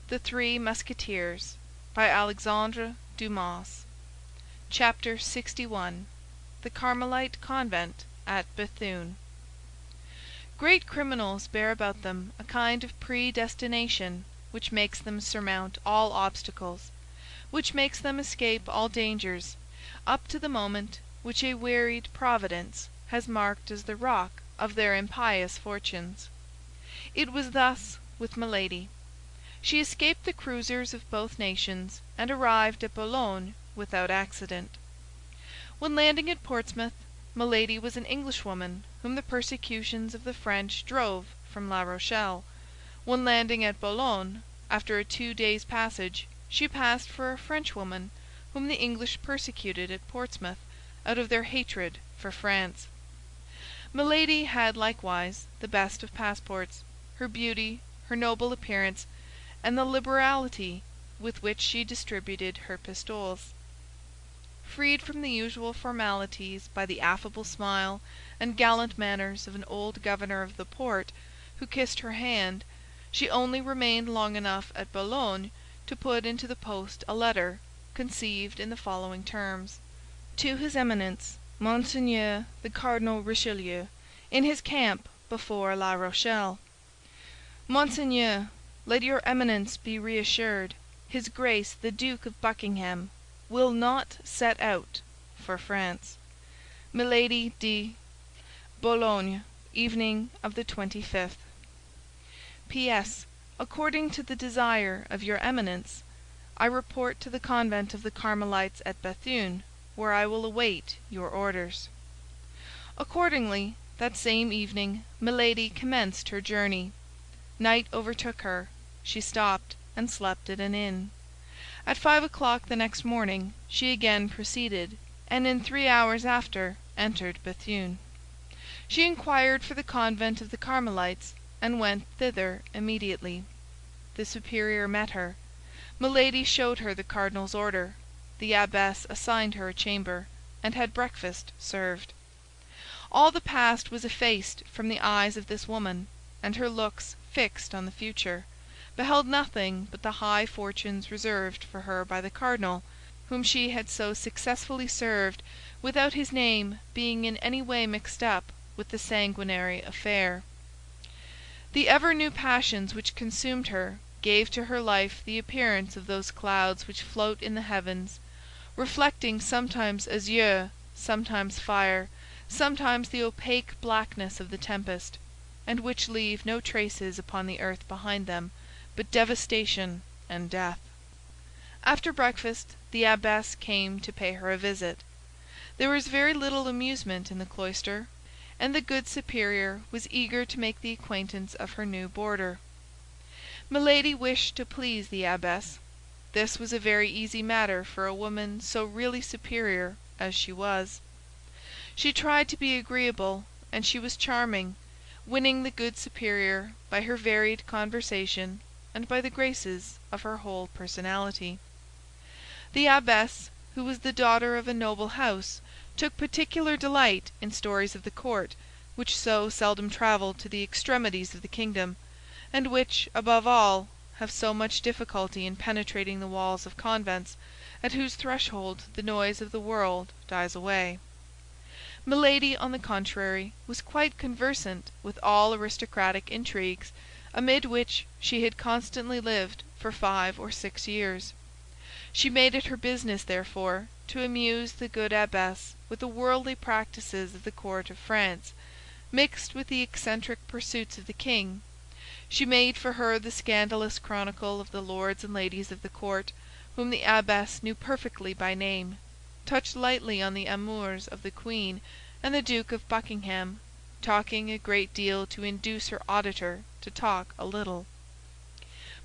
THE THREE MUSKETEERS by Alexandre Dumas. Chapter 61. The Carmelite Convent at Béthune. Great criminals bear about them a kind of predestination which makes them surmount all obstacles, which makes them escape all dangers, up to the moment which a wearied Providence has marked as the rock of their impious fortunes. It was thus with Milady. She escaped the cruisers of both nations, and arrived at Boulogne without accident. When landing at Portsmouth, Milady was an Englishwoman whom the persecutions of the French drove from La Rochelle. When landing at Boulogne, after a 2 days' passage, she passed for a Frenchwoman whom the English persecuted at Portsmouth out of their hatred for France. Milady had likewise the best of passports: her beauty, her noble appearance, and the liberality with which she distributed her pistoles. Freed from the usual formalities by the affable smile and gallant manners of an old governor of the port, who kissed her hand, she only remained long enough at Boulogne to put into the post a letter, conceived in the following terms: To His Eminence, Monseigneur the Cardinal Richelieu, in his camp before La Rochelle. Monseigneur, let your Eminence be reassured. His Grace the Duke of Buckingham will not set out for France. Milady de Boulogne, evening of the 25th. P.S. According to the desire of your Eminence, I report to the convent of the Carmelites at Béthune, where I will await your orders. Accordingly, that same evening, Milady commenced her journey. Night overtook her. She stopped and slept at an inn. At 5 o'clock the next morning she again proceeded, and in 3 hours after entered Béthune. She inquired for the convent of the Carmelites, and went thither immediately. The superior met her. Milady showed her the cardinal's order. The abbess assigned her a chamber, and had breakfast served. All the past was effaced from the eyes of this woman, and her looks, fixed on the future, beheld nothing but the high fortunes reserved for her by the cardinal, whom she had so successfully served without his name being in any way mixed up with the sanguinary affair. The ever-new passions which consumed her gave to her life the appearance of those clouds which float in the heavens, reflecting sometimes azure, sometimes fire, sometimes the opaque blackness of the tempest, and which leave no traces upon the earth behind them but devastation and death. After breakfast the abbess came to pay her a visit. There was very little amusement in the cloister, and the good superior was eager to make the acquaintance of her new boarder. Milady wished to please the abbess. This was a very easy matter for a woman so really superior as she was. She tried to be agreeable, and she was charming, winning the good superior by her varied conversation and by the graces of her whole personality. The abbess, who was the daughter of a noble house, took particular delight in stories of the court, which so seldom traveled to the extremities of the kingdom, and which, above all, have so much difficulty in penetrating the walls of convents, at whose threshold the noise of the world dies away. Milady, on the contrary, was quite conversant with all aristocratic intrigues, amid which she had constantly lived for 5 or 6 years. She made it her business, therefore, to amuse the good abbess with the worldly practices of the court of France, mixed with the eccentric pursuits of the king. She made for her the scandalous chronicle of the lords and ladies of the court, whom the abbess knew perfectly by name, touched lightly on the amours of the queen and the Duke of Buckingham, talking a great deal to induce her auditor to talk a little.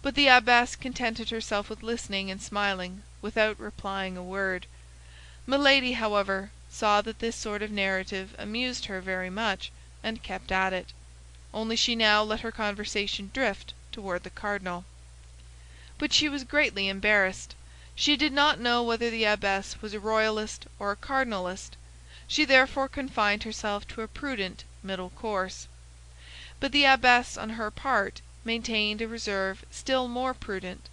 But the abbess contented herself with listening and smiling, without replying a word. Milady, however, saw that this sort of narrative amused her very much, and kept at it. Only she now let her conversation drift toward the cardinal. But she was greatly embarrassed. She did not know whether the abbess was a royalist or a cardinalist. She therefore confined herself to a prudent middle course. But the abbess, on her part, maintained a reserve still more prudent,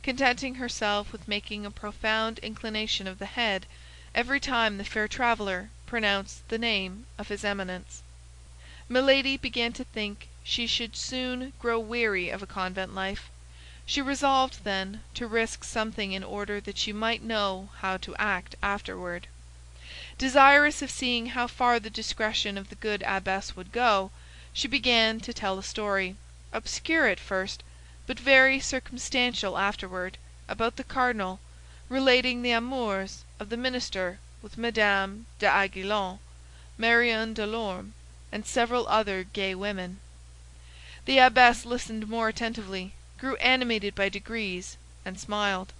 contenting herself with making a profound inclination of the head every time the fair traveller pronounced the name of his Eminence. Milady began to think she should soon grow weary of a convent life. She resolved, then, to risk something in order that she might know how to act afterward. Desirous of seeing how far the discretion of the good abbess would go, she began to tell a story, obscure at first, but very circumstantial afterward, about the cardinal, relating the amours of the minister with Madame d'Aiguillon, Marion Delorme, and several other gay women. The abbess listened more attentively, grew animated by degrees, and smiled.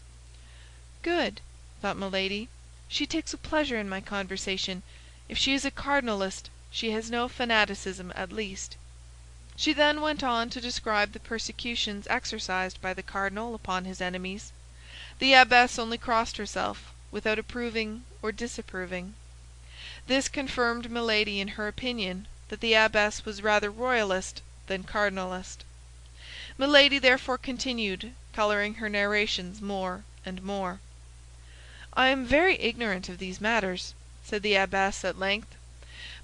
"Good," thought Milady. "She takes a pleasure in my conversation. If she is a cardinalist, she has no fanaticism at least." She then went on to describe the persecutions exercised by the cardinal upon his enemies. The abbess only crossed herself, without approving or disapproving. This confirmed Milady in her opinion that the abbess was rather royalist than cardinalist. Milady therefore continued, coloring her narrations more and more. "I am very ignorant of these matters," said the abbess at length.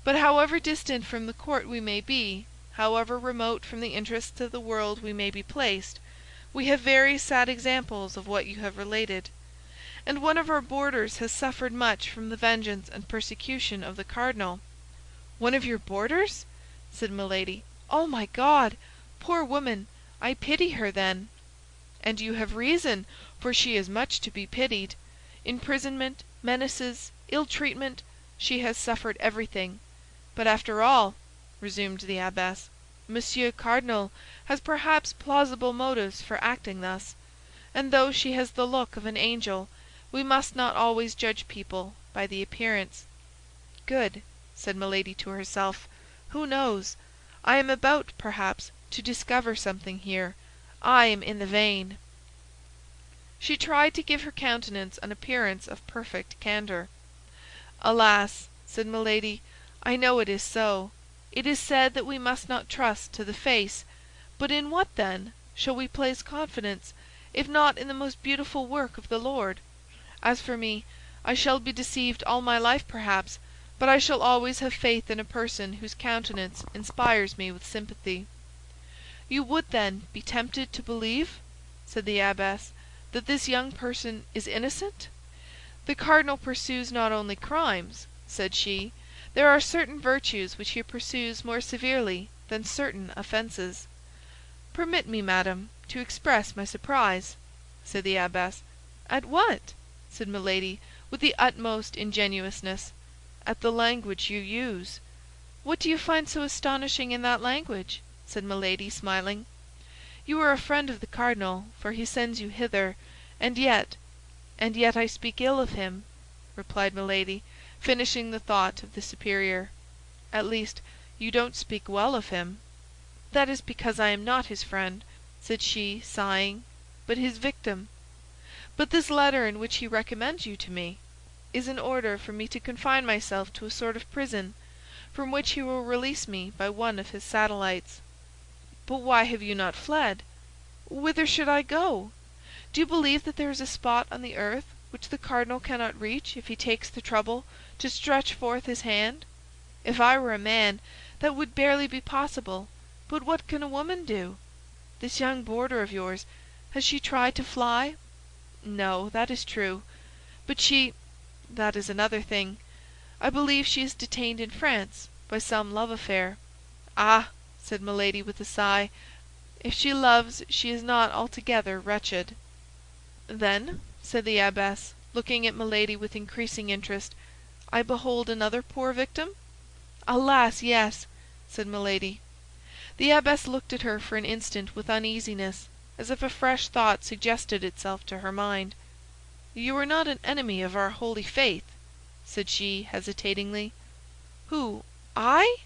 "But however distant from the court we may be, however remote from the interests of the world we may be placed, we have very sad examples of what you have related. And one of our boarders has suffered much from the vengeance and persecution of the cardinal." "One of your boarders?" said Milady. "Oh, my God! Poor woman! I pity her, then." "And you have reason, for she is much to be pitied. Imprisonment, menaces, ill treatment, she has suffered everything. But after all," resumed the abbess, "Monsieur Cardinal has perhaps plausible motives for acting thus; and though she has the look of an angel, we must not always judge people by the appearance." "Good," said Milady to herself. "Who knows? I am about, perhaps, to discover something here. I am in the vein." She tried to give her countenance an appearance of perfect candor. "Alas," said Milady, "I know it is so. It is said that we must not trust to the face. But in what, then, shall we place confidence, if not in the most beautiful work of the Lord? As for me, I shall be deceived all my life, perhaps, but I shall always have faith in a person whose countenance inspires me with sympathy." "You would, then, be tempted to believe," said the abbess, "that this young person is innocent?" "The cardinal pursues not only crimes," said she. "There are certain virtues which he pursues more severely than certain offenses." "Permit me, madame, to express my surprise," said the abbess. "At what?" said Milady, with the utmost ingenuousness. "At the language you use." "What do you find so astonishing in that language?" said Milady, smiling. "You are a friend of the cardinal, for he sends you hither, and yet I speak ill of him," replied Milady, finishing the thought of the superior. "At least, you don't speak well of him." "That is because I am not his friend," said she, sighing, "but his victim. But this letter in which he recommends you to me is an order for me to confine myself to a sort of prison, from which he will release me by one of his satellites." "But why have you not fled?" "Whither should I go? Do you believe that there is a spot on the earth which the cardinal cannot reach if he takes the trouble to stretch forth his hand? If I were a man, that would barely be possible, but what can a woman do? This young boarder of yours, has she tried to fly?" "No, that is true. But that is another thing. I believe she is detained in France by some love affair." "Ah," said Milady with a sigh, "if she loves, she is not altogether wretched." "Then," said the abbess, looking at Milady with increasing interest, "I behold another poor victim?" "Alas, yes," said Milady. The abbess looked at her for an instant with uneasiness, as if a fresh thought suggested itself to her mind. "You are not an enemy of our holy faith?" said she, hesitatingly. "Who, I?"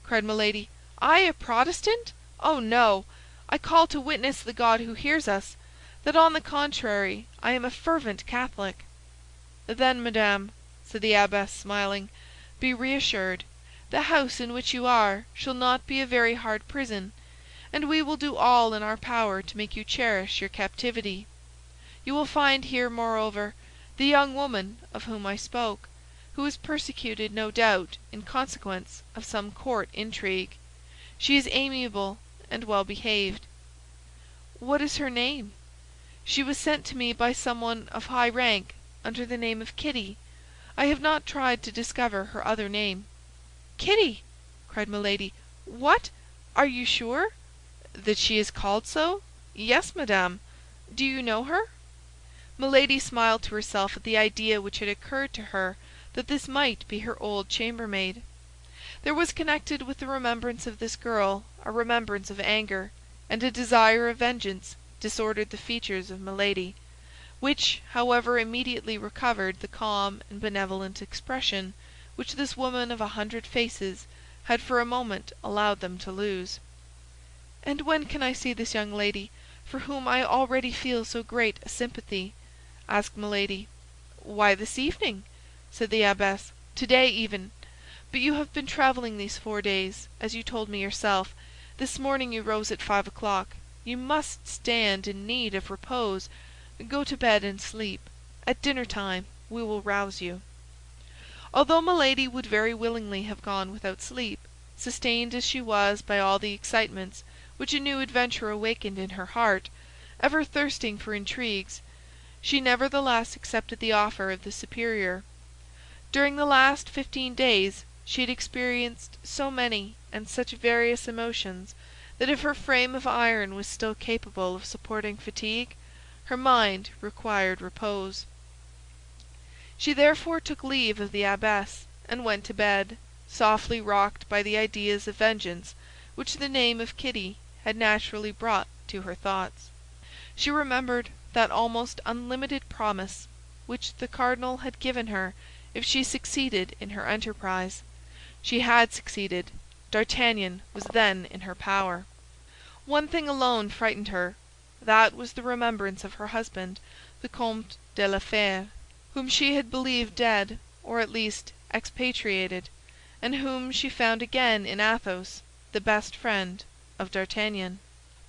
cried Milady. "I a Protestant? Oh, no! I call to witness the God who hears us, that on the contrary I am a fervent Catholic." "Then, madame," said the abbess, smiling, "be reassured. The house in which you are shall not be a very hard prison, and we will do all in our power to make you cherish your captivity. You will find here, moreover, the young woman of whom I spoke, who is persecuted, no doubt, in consequence of some court intrigue. She is amiable and well behaved." "What is her name?" "She was sent to me by someone of high rank, under the name of Kitty. I have not tried to discover her other name." "Kitty!" cried Milady. "What? Are you sure?" "That she is called so? Yes, madame. Do you know her?" Milady smiled to herself at the idea which had occurred to her that this might be her old chambermaid. There was connected with the remembrance of this girl a remembrance of anger, and a desire of vengeance disordered the features of Milady, which, however, immediately recovered the calm and benevolent expression which this woman of 100 faces had for a moment allowed them to lose. "And when can I see this young lady, for whom I already feel so great a sympathy?" asked Milady. "Why, this evening," said the abbess. "Today even. But you have been traveling these 4 days, as you told me yourself. This morning you rose at 5 o'clock. You must stand in need of repose. Go to bed and sleep. At dinner time we will rouse you." Although Milady would very willingly have gone without sleep, sustained as she was by all the excitements which a new adventure awakened in her heart, ever thirsting for intrigues, she nevertheless accepted the offer of the superior. During the last 15 days she had experienced so many and such various emotions that if her frame of iron was still capable of supporting fatigue, her mind required repose. She therefore took leave of the abbess and went to bed, softly rocked by the ideas of vengeance which the name of Kitty had naturally brought to her thoughts. She remembered that almost unlimited promise which the cardinal had given her if she succeeded in her enterprise. She had succeeded. D'Artagnan was then in her power. One thing alone frightened her. That was the remembrance of her husband, the Comte de la Fère, whom she had believed dead, or at least expatriated, and whom she found again in Athos, the best friend of D'Artagnan.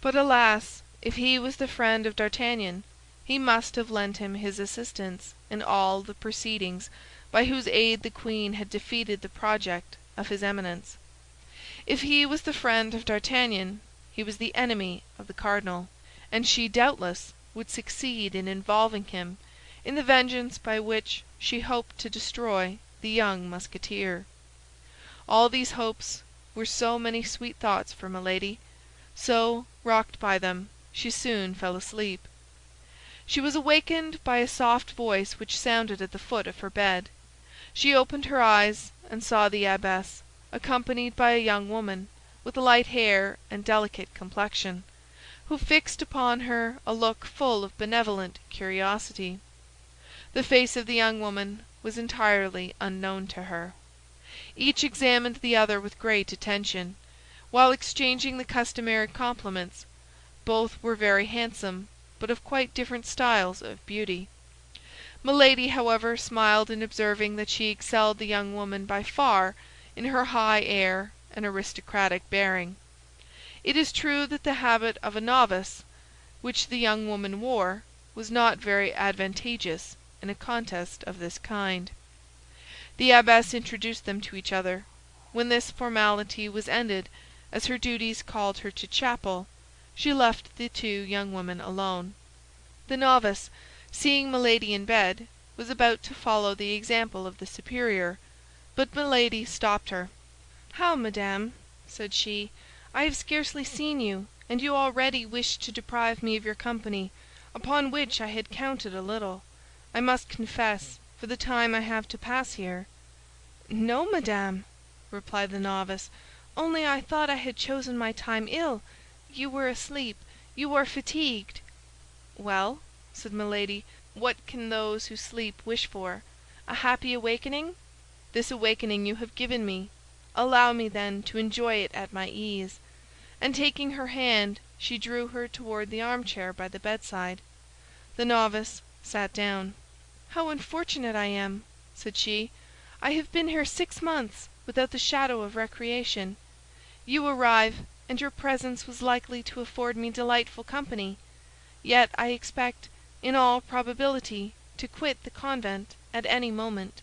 But alas, if he was the friend of D'Artagnan, he must have lent him his assistance in all the proceedings by whose aid the queen had defeated the project of his Eminence. If he was the friend of D'Artagnan, he was the enemy of the cardinal, and she doubtless would succeed in involving him in the vengeance by which she hoped to destroy the young Musketeer. All these hopes were so many sweet thoughts for Milady, so, rocked by them, she soon fell asleep. She was awakened by a soft voice which sounded at the foot of her bed. She opened her eyes and saw the abbess, accompanied by a young woman, with light hair and delicate complexion, who fixed upon her a look full of benevolent curiosity. The face of the young woman was entirely unknown to her. Each examined the other with great attention, while exchanging the customary compliments. Both were very handsome, but of quite different styles of beauty. Milady, however, smiled in observing that she excelled the young woman by far in her high air and aristocratic bearing. It is true that the habit of a novice, which the young woman wore, was not very advantageous in a contest of this kind. The abbess introduced them to each other. When this formality was ended, as her duties called her to chapel, she left the 2 young women alone. The novice, seeing Milady in bed, was about to follow the example of the superior, but Milady stopped her. "How, madame," said she, "I have scarcely seen you, and you already wish to deprive me of your company, upon which I had counted a little, I must confess, for the time I have to pass here." "No, madame," replied the novice, "only I thought I had chosen my time ill. You were asleep, you are fatigued." "Well," said Milady, "what can those who sleep wish for? A happy awakening? This awakening you have given me. Allow me, then, to enjoy it at my ease." And taking her hand, she drew her toward the armchair by the bedside. The novice sat down. "How unfortunate I am!" said she. "I have been here 6 months without the shadow of recreation. You arrive, and your presence was likely to afford me delightful company. Yet I expect in all probability, to quit the convent at any moment."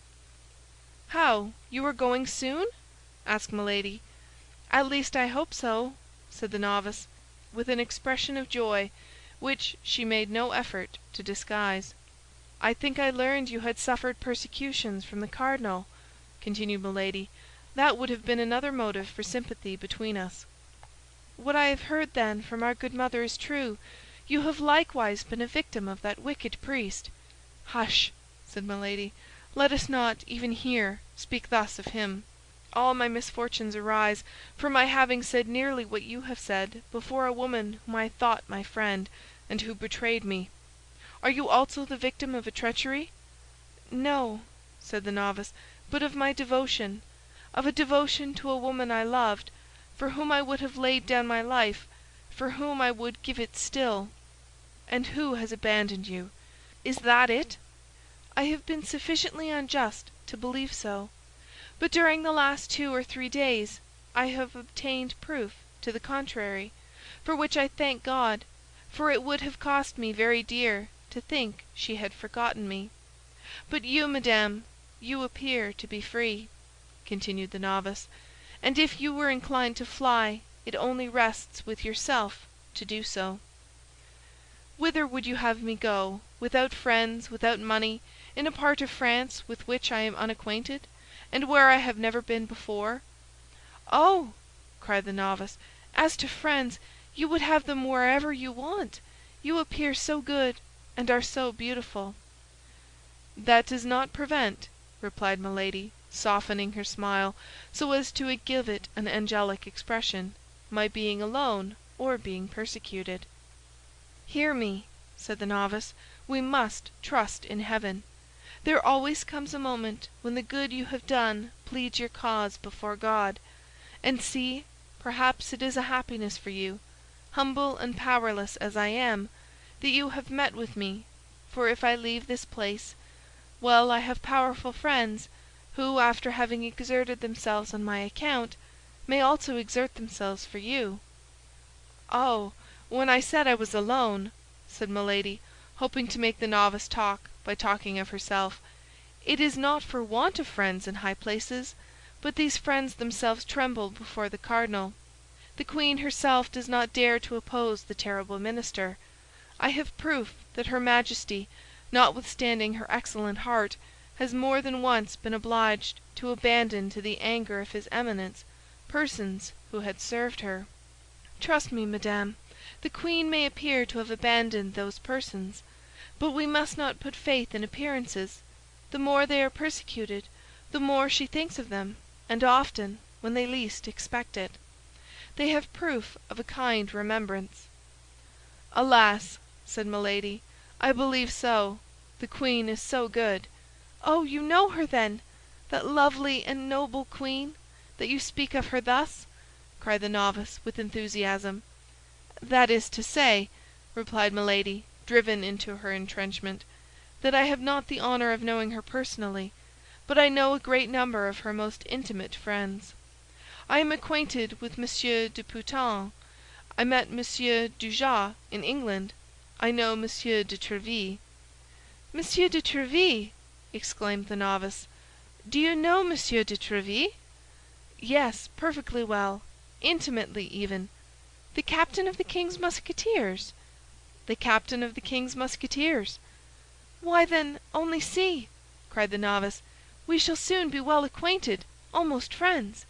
"How, you are going soon?" asked Milady. "At least I hope so," said the novice, with an expression of joy which she made no effort to disguise. "I think I learned you had suffered persecutions from the cardinal," continued Milady. "That would have been another motive for sympathy between us." "What I have heard, then, from our good mother is true. You have likewise been a victim of that wicked priest." "Hush!" said Milady. "Let us not, even here, speak thus of him. All my misfortunes arise from my having said nearly what you have said before a woman whom I thought my friend, and who betrayed me. Are you also the victim of a treachery?" "No," said the novice, "but of my devotion. Of a devotion to a woman I loved, for whom I would have laid down my life, for whom I would give it still." "And who has abandoned you? Is that it?" "I have been sufficiently unjust to believe so. But during the last 2 or 3 days I have obtained proof to the contrary, for which I thank God, for it would have cost me very dear to think she had forgotten me. But you, madame, you appear to be free," continued the novice, "and if you were inclined to fly, it only rests with yourself to do so." "Whither would you have me go, without friends, without money, in a part of France with which I am unacquainted, and where I have never been before?" "Oh!" cried the novice, "as to friends, you would have them wherever you want. You appear so good, and are so beautiful." "That does not prevent," replied Milady, softening her smile so as to give it an angelic expression, "my being alone or being persecuted." "Hear me," said the novice. "We must trust in heaven. There always comes a moment when the good you have done pleads your cause before God. And see, perhaps it is a happiness for you, humble and powerless as I am, that you have met with me, for if I leave this place, well, I have powerful friends, who, after having exerted themselves on my account, may also exert themselves for you." "Oh, when I said I was alone," said Milady, hoping to make the novice talk by talking of herself, "it is not for want of friends in high places, but these friends themselves tremble before the cardinal. The queen herself does not dare to oppose the terrible minister. I have proof that her Majesty, notwithstanding her excellent heart, has more than once been obliged to abandon to the anger of his Eminence persons who had served her. Trust me, madame, the queen may appear to have abandoned those persons, but we must not put faith in appearances. The more they are persecuted, the more she thinks of them, and often when they least expect it. They have proof of a kind remembrance." "Alas," said Milady, "I believe so. The queen is so good." "Oh, you know her, then? That lovely and noble queen, that you speak of her thus?" cried the novice, with enthusiasm. "That is to say," replied Milady, driven into her entrenchment, "that I have not the honor of knowing her personally, but I know a great number of her most intimate friends. I am acquainted with Monsieur de Putange. I met Monsieur Dujat in England. I know Monsieur de Tréville." "Monsieur de Tréville!" exclaimed the novice. "Do you know Monsieur de Tréville?" "Yes, perfectly well, intimately even." "The captain of the king's Musketeers?" "The captain of the king's Musketeers." "Why, then, only see," cried the novice, "we shall soon be well acquainted, almost friends.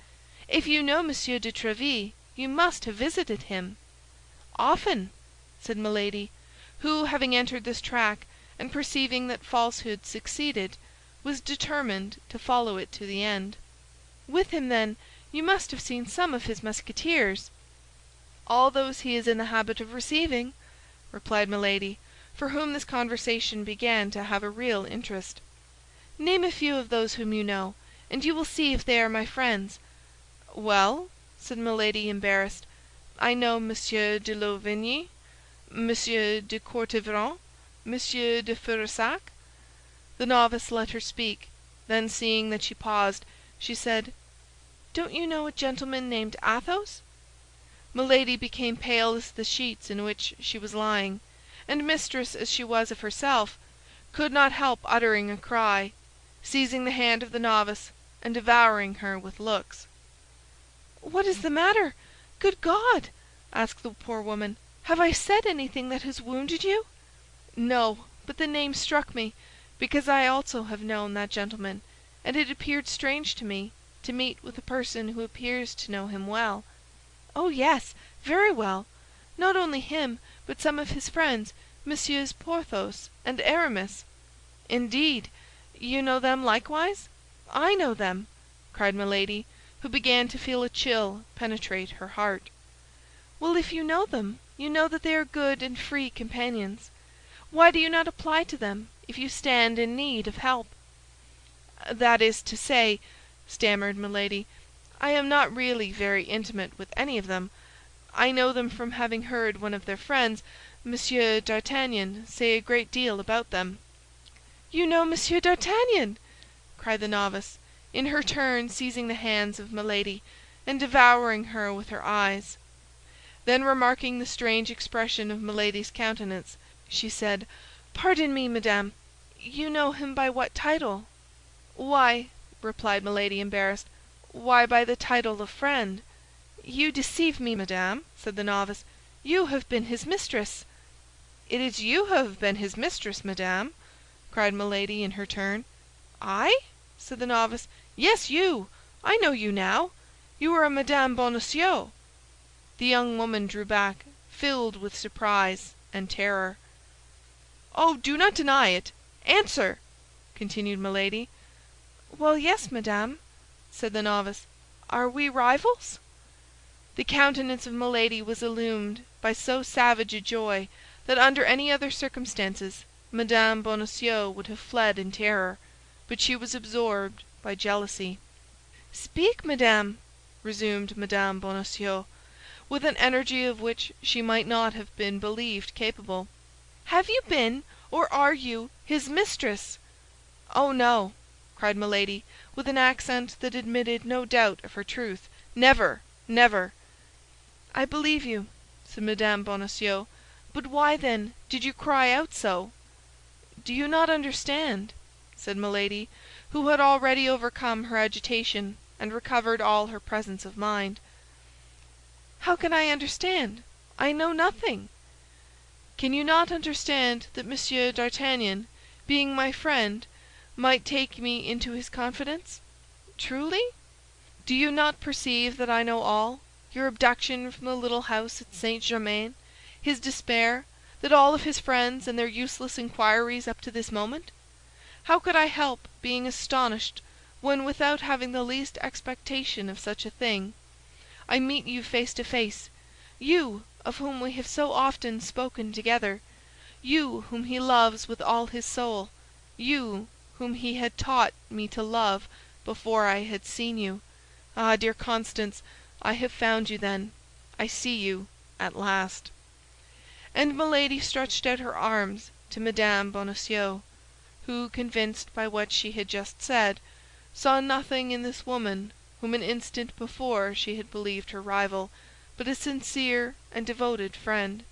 If you know Monsieur de Tréville, you must have visited him." "Often," said Milady, who, having entered this track, and perceiving that falsehood succeeded, was determined to follow it to the end. "With him, then, you must have seen some of his Musketeers." "All those he is in the habit of receiving," replied Milady, for whom this conversation began to have a real interest. "Name a few of those whom you know, and you will see if they are my friends." "Well," said Milady, embarrassed, "I know Monsieur de Louvigny, Monsieur de Courtivron, Monsieur de Ferussac." The novice let her speak; then, seeing that she paused, she said, "Don't you know a gentleman named Athos?" Milady became pale as the sheets in which she was lying, and mistress as she was of herself, could not help uttering a cry, seizing the hand of the novice, and devouring her with looks. "What is the matter? Good God!" asked the poor woman. "Have I said anything that has wounded you?" "No, but the name struck me, because I also have known that gentleman, and it appeared strange to me to meet with a person who appears to know him well." "Oh, yes, very well. Not only him, but some of his friends, Messieurs Porthos and Aramis." "Indeed! You know them likewise?" "I know them!" cried Milady, who began to feel a chill penetrate her heart. "Well, if you know them, you know that they are good and free companions. Why do you not apply to them if you stand in need of help?" "That is to say," stammered Milady, "I am not really very intimate with any of them. I know them from having heard one of their friends, Monsieur d'Artagnan, say a great deal about them." "You know Monsieur d'Artagnan!" cried the novice, in her turn seizing the hands of Milady, and devouring her with her eyes. Then, remarking the strange expression of Milady's countenance, she said, "Pardon me, madame, you know him by what title?" "Why," replied Milady, embarrassed, "why, by the title of friend." "You deceive me, madame," said the novice. "You have been his mistress." "It is you who have been his mistress, madame," cried Milady in her turn. "I?" said the novice. "Yes, you. I know you now. You are a Madame Bonacieux." The young woman drew back, filled with surprise and terror. "Oh, do not deny it! Answer!" continued Milady. "Well, yes, madame," said the novice. "Are we rivals?" The countenance of Milady was illumined by so savage a joy that under any other circumstances Madame Bonacieux would have fled in terror, but she was absorbed by jealousy. "Speak, madame," resumed Madame Bonacieux, with an energy of which she might not have been believed capable. "Have you been, or are you, his mistress?" "Oh, no," cried Milady, with an accent that admitted no doubt of her truth. "Never, never!" "I believe you," said Madame Bonacieux; "but why, then, did you cry out so?" "Do you not understand?" said Milady, who had already overcome her agitation and recovered all her presence of mind. "How can I understand? I know nothing." "Can you not understand that Monsieur d'Artagnan, being my friend, might take me into his confidence?" "Truly?" "Do you not perceive that I know all? Your abduction from the little house at St. Germain, his despair, that all of his friends, and their useless inquiries up to this moment? How could I help being astonished when, without having the least expectation of such a thing, I meet you face to face, you of whom we have so often spoken together, you whom he loves with all his soul, you whom he had taught me to love before I had seen you? Ah, dear Constance, I have found you then. I see you at last." And Milady stretched out her arms to Madame Bonacieux, who, convinced by what she had just said, saw nothing in this woman whom an instant before she had believed her rival, but a sincere and devoted friend.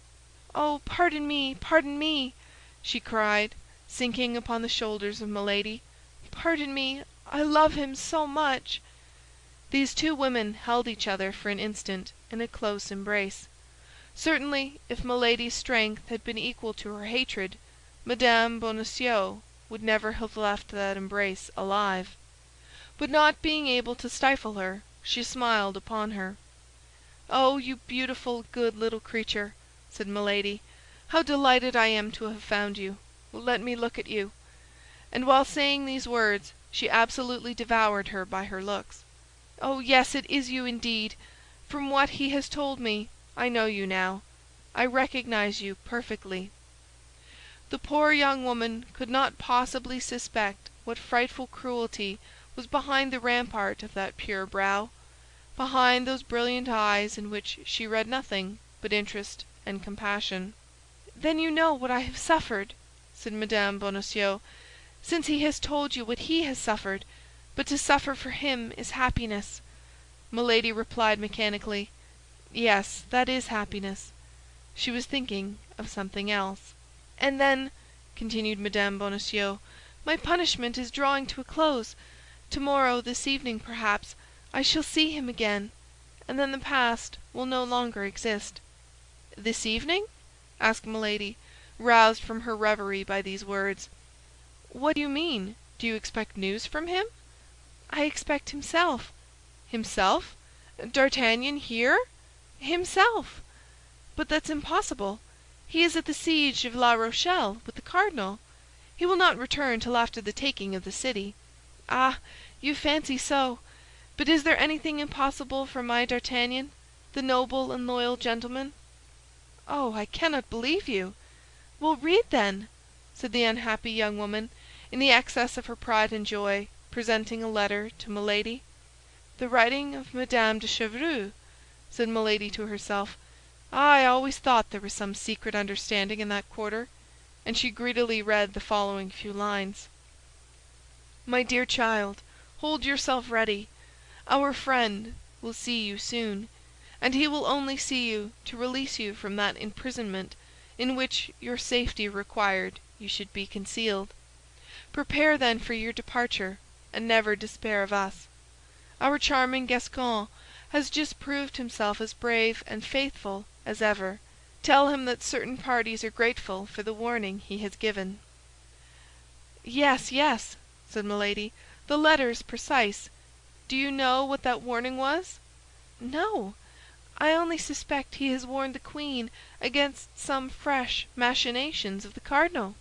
"Oh, pardon me!" she cried, sinking upon the shoulders of Milady. "Pardon me! I love him so much!" These two women held each other for an instant in a close embrace. Certainly, if Milady's strength had been equal to her hatred, Madame Bonacieux would never have left that embrace alive. But not being able to stifle her, she smiled upon her. "Oh, you beautiful, good little creature," said Milady, "how delighted I am to have found you! Let me look at you." And while saying these words, she absolutely devoured her by her looks. "Oh, yes, it is you indeed. From what he has told me, I know you now. I recognize you perfectly." The poor young woman could not possibly suspect what frightful cruelty was behind the rampart of that pure brow, behind those brilliant eyes in which she read nothing but interest and compassion. "Then you know what I have suffered," said Madame Bonacieux, "since he has told you what he has suffered. But to suffer for him is happiness." Milady replied mechanically, "Yes, that is happiness." She was thinking of something else. "And then," continued Mme. Bonacieux, "my punishment is drawing to a close. Tomorrow, this evening perhaps, I shall see him again, and then the past will no longer exist." "This evening?" asked Milady, roused from her reverie by these words. "What do you mean? Do you expect news from him?" "I expect himself." "Himself? D'Artagnan here?" "Himself." "But that's impossible. He is at the siege of La Rochelle with the cardinal. He will not return till after the taking of the city." "Ah, you fancy so. But is there anything impossible for my D'Artagnan, the noble and loyal gentleman?" "Oh, I cannot believe you." "Well, read, then," said the unhappy young woman, in the excess of her pride and joy, presenting a letter to Milady. "The writing of Madame de Chevreuse," said Milady to herself. "Ah, I always thought there was some secret understanding in that quarter." And she greedily read the following few lines: "My dear child, hold yourself ready. Our friend will see you soon, and he will only see you to release you from that imprisonment in which your safety required you should be concealed. Prepare then for your departure, and never despair of us. Our charming Gascon has just proved himself as brave and faithful as ever. Tell him that certain parties are grateful for the warning he has given." "Yes, yes," said Milady, "the letter's precise. Do you know what that warning was?" "No; I only suspect he has warned the queen against some fresh machinations of the cardinal."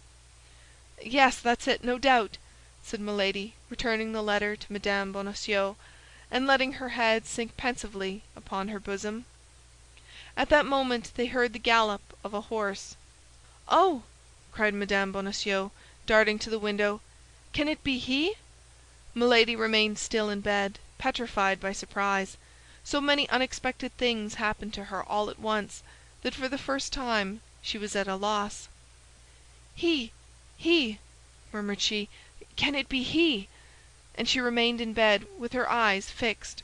"Yes, that's it, no doubt," said Milady, returning the letter to Mme. Bonacieux, and letting her head sink pensively upon her bosom. At that moment they heard the gallop of a horse. "Oh!" cried Mme. Bonacieux, darting to the window, "can it be he?" Milady remained still in bed, petrified by surprise. So many unexpected things happened to her all at once that for the first time she was at a loss. "He, murmured she. "Can it be he?" And she remained in bed with her eyes fixed.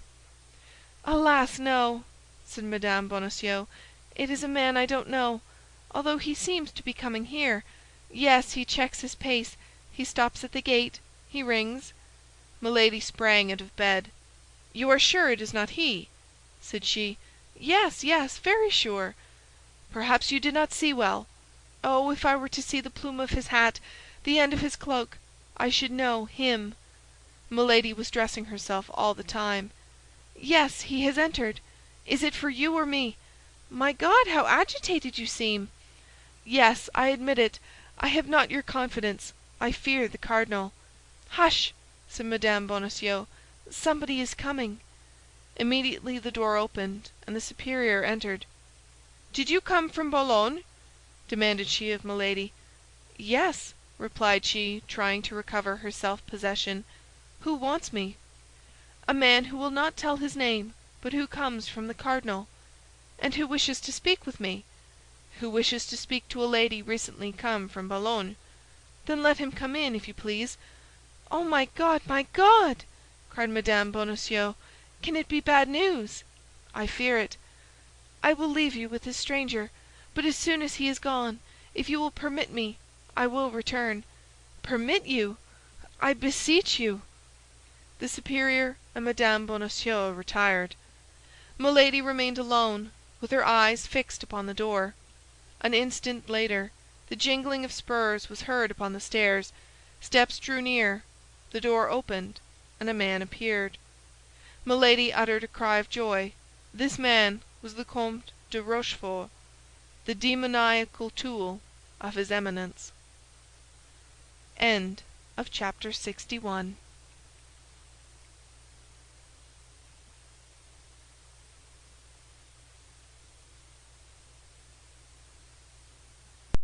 "Alas, no," said Mme. Bonacieux. "It is a man I don't know, although he seems to be coming here. Yes, he checks his pace, he stops at the gate, he rings." Milady sprang out of bed. "You are sure it is not he?" said she. "Yes, yes, very sure." "Perhaps you did not see well." "Oh, if I were to see the plume of his hat, the end of his cloak, I should know him." Milady was dressing herself all the time. "Yes, he has entered. Is it for you or me? My God, how agitated you seem!" "Yes, I admit it. I have not your confidence. I fear the cardinal." "Hush!" said Mme. Bonacieux. "Somebody is coming." Immediately the door opened, and the superior entered. "Did you come from Boulogne?" demanded she of Milady. "Yes," replied she, trying to recover her self-possession. "Who wants me?" "A man who will not tell his name, but who comes from the cardinal." "And who wishes to speak with me?" "Who wishes to speak to a lady recently come from Boulogne." "Then let him come in, if you please." "Oh, my God, my God!" cried Mme. Bonacieux. "Can it be bad news?" "I fear it." "I will leave you with this stranger, but as soon as he is gone, if you will permit me, I will return." "Permit you? I beseech you." The superior and Mme. Bonacieux retired. Milady remained alone, with her eyes fixed upon the door. An instant later, the jingling of spurs was heard upon the stairs. Steps drew near, the door opened, and a man appeared. Milady uttered a cry of joy. This man was the Comte de Rochefort, the demoniacal tool of his Eminence. Chapter 61